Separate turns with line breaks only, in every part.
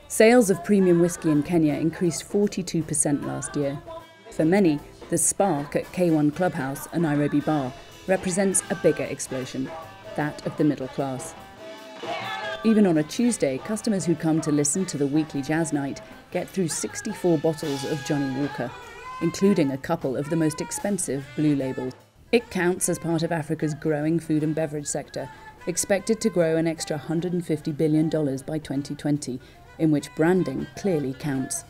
Sales of premium whisky in Kenya increased 42% last year. For many, the spark at K1 Clubhouse, a Nairobi bar, represents a bigger explosion, that of the middle class. Even on a Tuesday, customers who come to listen to the weekly jazz night get through 64 bottles of Johnny Walker, including a couple of the most expensive blue labels. It counts as part of Africa's growing food and beverage sector, expected to grow an extra $150 billion by 2020, in which branding clearly counts.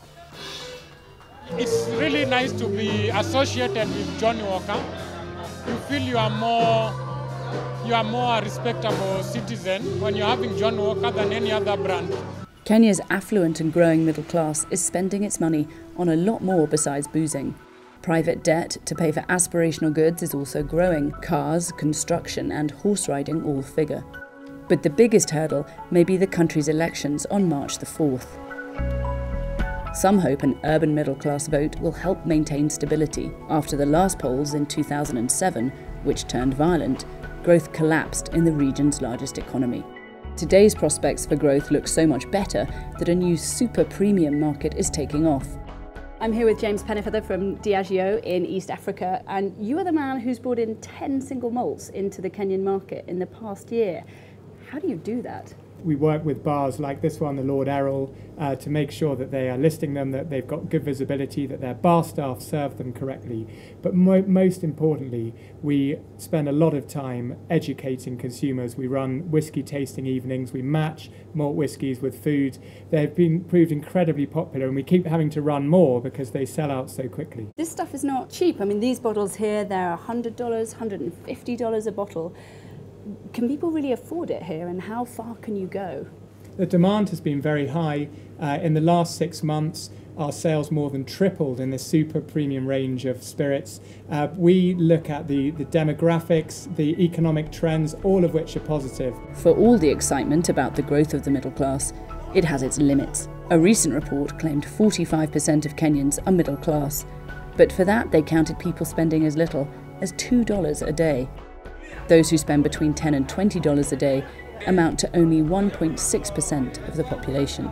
It's really nice to be associated with Johnny Walker. You feel you are more a respectable citizen when you're having Johnny Walker than any other brand.
Kenya's affluent and growing middle class is spending its money on a lot more besides boozing. Private debt to pay for aspirational goods is also growing. Cars, construction and horse riding all figure. But the biggest hurdle may be the country's elections on March the 4th. Some hope an urban middle-class vote will help maintain stability. After the last polls in 2007, which turned violent, growth collapsed in the region's largest economy. Today's prospects for growth look so much better that a new super premium market is taking off.
I'm here with James Pennyfeather from Diageo in East Africa, and you are the man who's brought in 10 single malts into the Kenyan market in the past year. How do you do that?
We work with bars like this one, the Lord Errol, to make sure that they are listing them, that they've got good visibility, that their bar staff serve them correctly. But most importantly, we spend a lot of time educating consumers. We run whisky tasting evenings, we match malt whiskies with food. They've been proved incredibly popular, and we keep having to run more because they sell out so quickly.
This stuff is not cheap. I mean, these bottles here, they're $100, $150 a bottle. Can people really afford it here, and how far can you go?
The demand has been very high. In the last 6 months, our sales more than tripled in this super premium range of spirits. We look at the demographics, the economic trends, all of which are positive.
For all the excitement about the growth of the middle class, it has its limits. A recent report claimed 45% of Kenyans are middle class, but for that they counted people spending as little as $2 a day. Those who spend between $10 and $20 a day amount to only 1.6% of the population.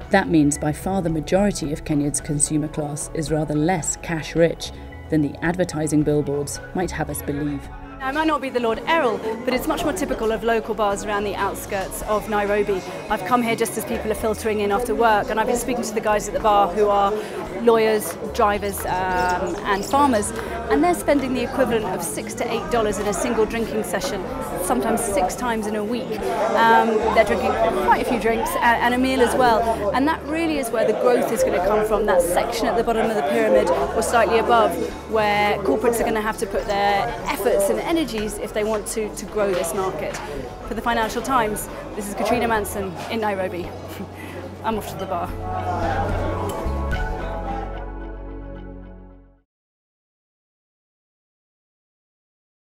That means by far the majority of Kenya's consumer class is rather less cash rich than the advertising billboards might have us believe.
Now, it might not be the Lord Errol, but it's much more typical of local bars around the outskirts of Nairobi. I've come here just as people are filtering in after work, and I've been speaking to the guys at the bar who are lawyers, drivers and farmers, and they're spending the equivalent of $6 to $8 in a single drinking session, sometimes 6 times in a week. They're drinking quite a few drinks and a meal as well, and that really is where the growth is going to come from, that section at the bottom of the pyramid or slightly above, where corporates are going to have to put their efforts and energies if they want to grow this market. For the Financial Times, this is Katrina Manson in Nairobi. I'm off to the bar.